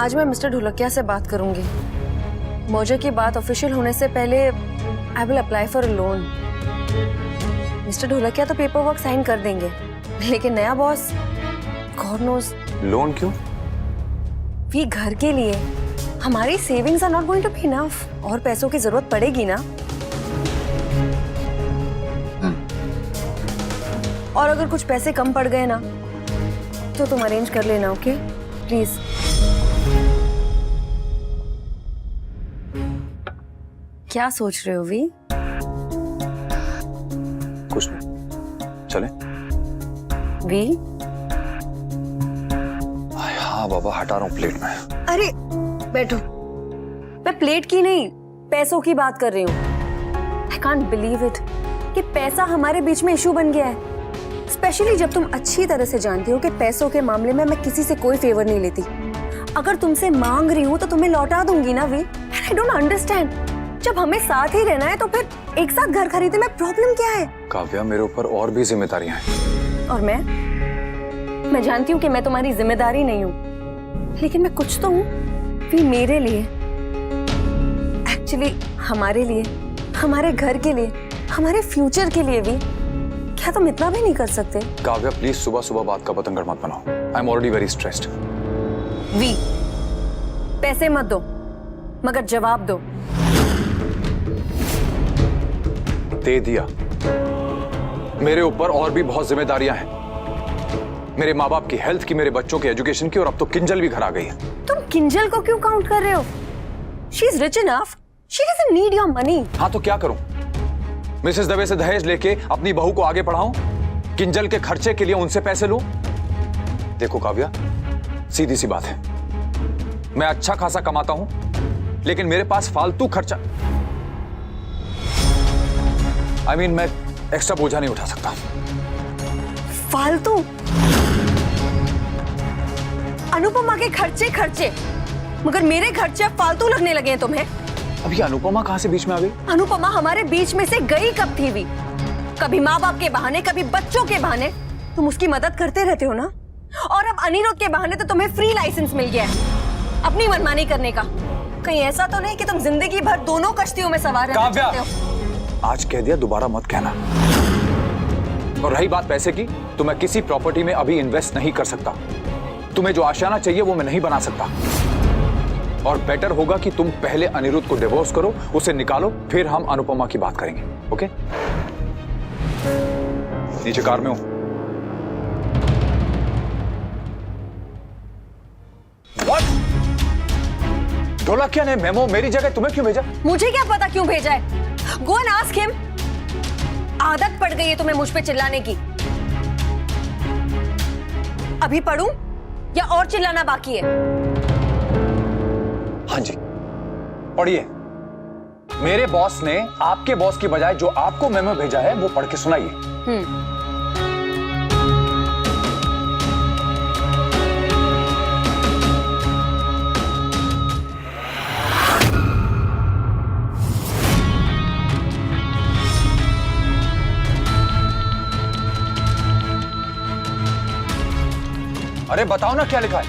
आज मैं मिस्टर ढोलकिया से बात करूंगी। मर्जर की बात ऑफिशियल होने से पहले I will apply for a loan. Mister Dholakia तो पेपर वर्क साइन कर देंगे, लेकिन नया बॉस गॉड नोज। लोन क्यों? भी घर के लिए। हमारी savings are not going to be enough, और पैसों की जरूरत पड़ेगी ना। और अगर कुछ पैसे कम पड़ गए ना तो तुम अरेंज कर लेना, ओके प्लीज। क्या सोच रहे हो वी? कुछ नहीं, चले? वी? हाँ बाबा, हटा रहा हूँ प्लेट में। अरे बैठो। मैं प्लेट की नहीं, पैसों की बात कर रही हूँ। आई कांट बिलीव इट कि पैसा हमारे बीच में इशू बन गया है। स्पेशली जब तुम अच्छी तरह से जानती हो कि पैसों के मामले में मैं किसी से कोई फेवर नहीं लेती। अगर तुमसे मांग रही हूँ तो तुम्हें लौटा दूंगी ना वी। आई डोंट अंडरस्टैंड, जब हमें साथ ही रहना है तो फिर एक साथ घर खरीदने में प्रॉब्लम क्या है? काव्या, मेरे ऊपर और भी जिम्मेदारियां हैं। और मैं जानती हूँ कि मैं तुम्हारी जिम्मेदारी नहीं हूँ, लेकिन मैं कुछ तो हूँ भी मेरे लिए, एक्चुअली हमारे लिए, हमारे घर के लिए, हमारे फ्यूचर के लिए भी। क्या तुम इतना भी नहीं कर सकते? काव्या प्लीज सुबह सुबह बात का पतंगड़ मत बनाओ। I am already very stressed. We, पैसे मत दो, मगर जवाब दो। दे दिया। मेरे ऊपर और भी बहुत जिम्मेदारियां हैं, मेरे माँ बाप की हेल्थ की, मेरे बच्चों के एजुकेशन की, और अब तो किंजल भी घर आ गई है। तुम किंजल को क्यों काउंट कर रहे हो? She is rich enough, she doesn't need your money. हाँ तो क्या करूं? मिसेस दवे से दहेज लेके अपनी बहू को आगे बढ़ाऊं? किंजल के खर्चे के लिए उनसे पैसे लूं? देखो काव्या, सीधी सी बात है, मैं अच्छा खासा कमाता हूं, लेकिन मेरे पास फालतू खर्चा, मैं एक्स्ट्रा बोझा नहीं उठा सकता। फालतू? अनुपमा के खर्चे, मगर मेरे खर्चे अब फालतू लगने लगे हैं तुम्हें? अभी अनुपमा कहां से बीच में आ गई? अनुपमा हमारे बीच में से गई कब थी भी? कभी माँ बाप के बहाने, कभी बच्चों के बहाने तुम उसकी मदद करते रहते हो ना। और अब अनिरुद्ध के बहाने तो तुम्हें फ्री लाइसेंस मिल गया है अपनी मनमानी करने का। कहीं ऐसा तो नहीं कि तुम जिंदगी भर दोनों कश्तियों में सवार रहना चाहते हो? आज कह दिया, दोबारा मत कहना। और रही बात पैसे की, तो मैं किसी प्रॉपर्टी में अभी इन्वेस्ट नहीं कर सकता। तुम्हें जो आशियाना चाहिए वो मैं नहीं बना सकता। और बेटर होगा कि तुम पहले अनिरुद्ध को डिवोर्स करो, उसे निकालो, फिर हम अनुपमा की बात करेंगे। ओके? नीचे कार में हूं। What? ढोलकिया ने मेमो मेरी जगह तुम्हें क्यों भेजा? मुझे क्या पता क्यों भेजा है? Go and ask him. आदत पड़ गई है तुम्हें मुझ पे चिल्लाने की। अभी पढ़ूं या और चिल्लाना बाकी है? हाँ जी, पढ़िए। मेरे बॉस ने आपके बॉस की बजाय जो आपको मेमो भेजा है वो पढ़ के सुनाइए। अरे बताओ ना क्या लिखा है?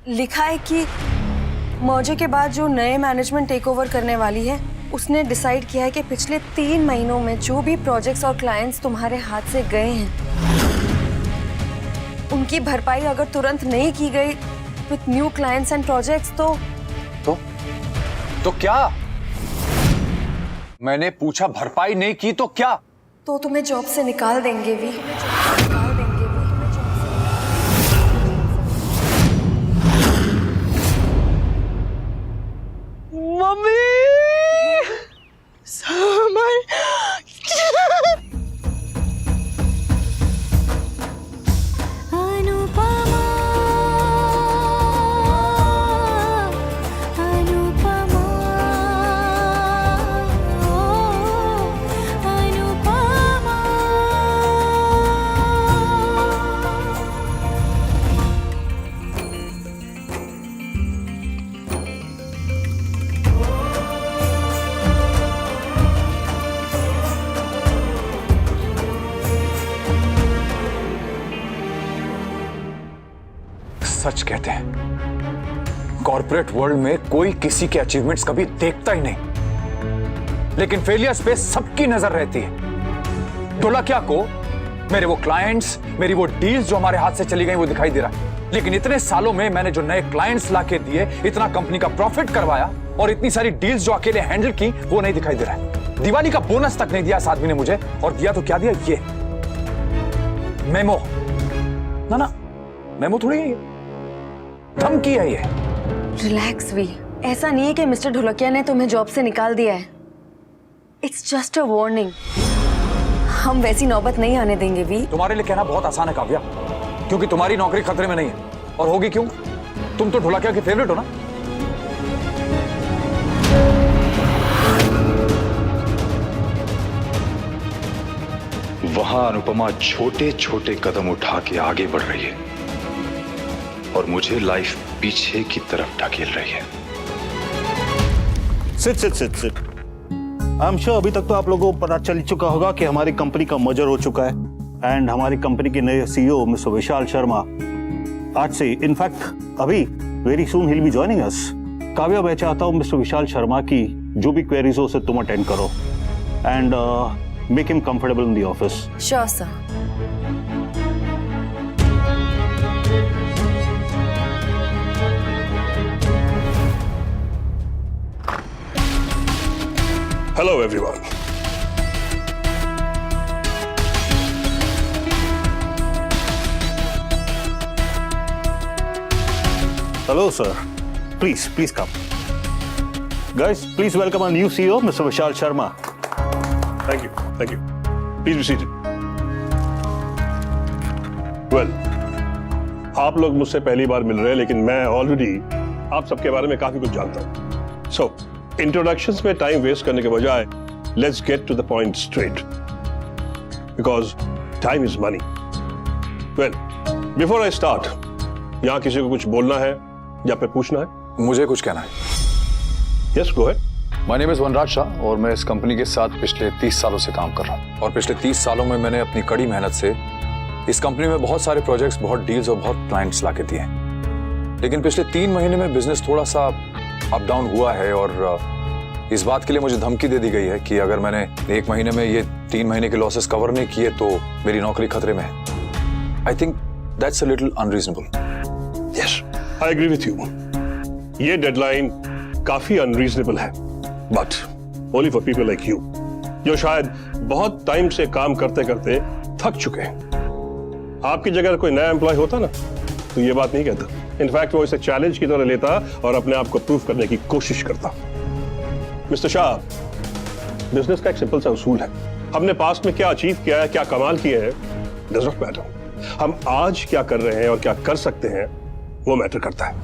लिखा है कि मर्जर के बाद जो नए मैनेजमेंट टेक ओवर करने वाली है, उसने डिसाइड किया है कि पिछले 3 महीनों में जो भी प्रोजेक्ट्स और क्लाइंट्स तुम्हारे हाथ से गए हैं, उनकी भरपाई अगर तुरंत नहीं की गई with new clients and projects तो क्या? मैंने पूछा भरपाई नहीं की तो क्या? तो तुम्हें जॉब से निकाल देंगे भी। मम्मी समर अनुपमा अनुपमा अनुपमा सच कहते हैं, कॉर्पोरेट वर्ल्ड में कोई किसी के अचीवमेंट्स कभी देखता ही नहीं, लेकिन फेलियर्स पे सबकी नजर रहती है। ढोलकिया को मेरे वो क्लाइंट्स, मेरी वो डील्स जो हमारे हाथ से चली गई वो दिखाई दे रहा है, लेकिन इतने सालों में मैंने जो नए क्लाइंट्स लाके दिए, इतना कंपनी का प्रॉफिट करवाया और इतनी सारी डील्स जो अकेले हैंडल की, वो नहीं दिखाई दे रहा है। दिवाली का बोनस तक नहीं दिया इस आदमी ने मुझे, और दिया तो क्या दिया, ये मेमो। ना मेमो थोड़ी है ये, धमकी है ये। रिलैक्स वी, ऐसा नहीं है कि मिस्टर ढोलकिया ने तुम्हें जॉब से निकाल दिया है। It's just a warning. हम वैसी नौबत नहीं आने देंगे वी। तुम्हारे लिए कहना बहुत आसान है काव्या, क्योंकि तुम्हारी नौकरी खतरे में नहीं है। और होगी क्यों? तुम तो ढोलकिया के फेवरेट हो ना। वहां अनुपमा छोटे छोटे कदम उठा के आगे बढ़ रही है और मुझे लाइफ पीछे की तरफ ढकेल रही है। सिट। आई एम श्योर अभी तक तो आप लोगों को पता चल चुका होगा कि हमारी कंपनी का मर्जर हो चुका है एंड हमारी कंपनी के नए सीईओ मिस्टर विशाल शर्मा आज से, इनफैक्ट अभी very soon he will be joining us. Kavya, मैं चाहता हूं मिस्टर विशाल शर्मा की जो भी क्वेरीज हो उसे तुम अटेंड करो and make him comfortable in the office. Sure sir. Hello everyone. Hello sir. Please come. Guys, please welcome our new CEO, Mr. Vishal Sharma. Thank you. Please be seated. Well, आप लोग मुझसे पहली बार मिल रहे हैं, लेकिन मैं already आप सबके बारे में काफी कुछ जानता हूं। So, इंट्रोडक्शंस में टाइम वेस्ट करने के बजाय let's get to the point straight, because time is money. Well, before I start, यहां किसी को कुछ बोलना है या फिर पूछना है? मुझे कुछ कहना है। Yes, go ahead. My name is Vanraj Shah और मैं इस कंपनी के साथ पिछले 30 सालों से काम कर रहा हूँ। और पिछले 30 सालों में मैंने अपनी कड़ी मेहनत से इस कंपनी में बहुत सारे प्रोजेक्ट्स, बहुत डील्स और बहुत क्लाइंट्स लाके दिए हैं। लेकिन पिछले 3 महीने में बिजनेस थोड़ा सा अप डाउन हुआ है और इस बात के लिए मुझे धमकी दे दी गई है कि अगर मैंने 1 महीने में ये 3 महीने के लॉसेस कवर नहीं किए तो मेरी नौकरी खतरे में है। I think that's a little unreasonable. Yes, I agree with you. ये डेडलाइन काफी अनरीजनेबल है, but only for people like you, जो शायद बहुत टाइम से काम करते करते थक चुके हैं। आपकी जगह कोई नया एम्प्लॉय होता ना, तो ये बात नहीं कहता। इनफैक्ट वो इसे चैलेंज की तरह लेता और अपने आप को प्रूव करने की कोशिश करता। मिस्टर शाह, बिजनेस का एक सिंपल सा उसूल है, हमने पास्ट में क्या अचीव किया है, क्या कमाल किए हैं, डज नॉट मैटर। हम आज क्या कर रहे हैं और क्या कर सकते हैं, वो मैटर करता है।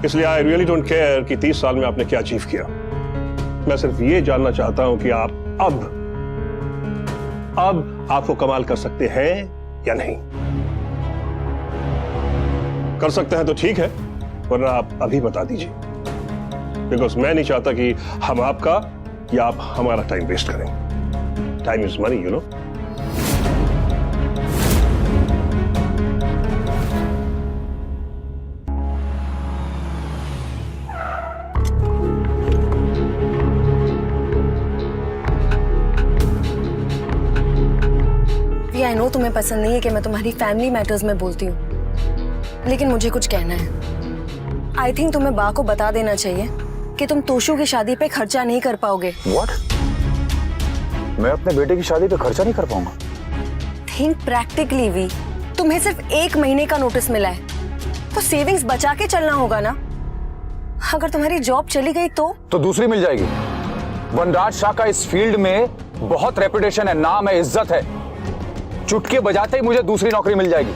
इसलिए आई रियली डोंट केयर कि 30 साल में आपने क्या अचीव किया। मैं सिर्फ ये जानना चाहता हूं कि आप अब आपको कमाल कर सकते हैं या नहीं। कर सकते हैं तो ठीक है, वरना आप अभी बता दीजिए, बिकॉज मैं नहीं चाहता कि हम आपका या आप हमारा टाइम वेस्ट करें। Time is money, you know. I know तुम्हें पसंद नहीं है कि मैं तुम्हारी फैमिली मैटर्स में बोलती हूँ, लेकिन मुझे कुछ कहना है। आई थिंक तुम्हें बा को बता देना चाहिए कि तुम तोशु की शादी पे खर्चा नहीं कर पाओगे। What? मैं अपने बेटे की शादी पे खर्चा नहीं कर पाऊंगा? थिंक प्रैक्टिकली वी, तुम्हें सिर्फ 1 महीने का नोटिस मिला है, तो सेविंग्स बचा के चलना होगा ना। अगर तुम्हारी जॉब चली गई तो दूसरी मिल जाएगी। वनराज शाह का इस फील्ड में बहुत रेपुटेशन है, नाम है, इज्जत है। चुटकी बजाते ही मुझे दूसरी नौकरी मिल जाएगी।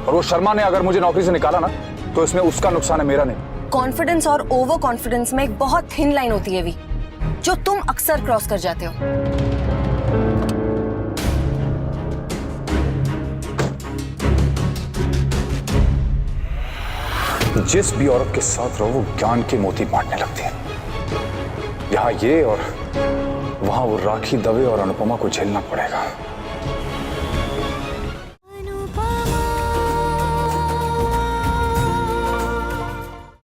और वो शर्मा ने अगर मुझे नौकरी से निकाला ना, तो इसमें उसका नुकसान है, मेरा नहीं। कॉन्फिडेंस और ओवर कॉन्फिडेंस में एक बहुत थिन लाइन होती है वी, जो तुम अक्सर क्रॉस कर जाते हो। जिस भी औरत के साथ रहो वो ज्ञान के मोती बांटने लगती है। यहाँ ये और वहां वो राखी दवे और अनुपमा को झेलना पड़ेगा।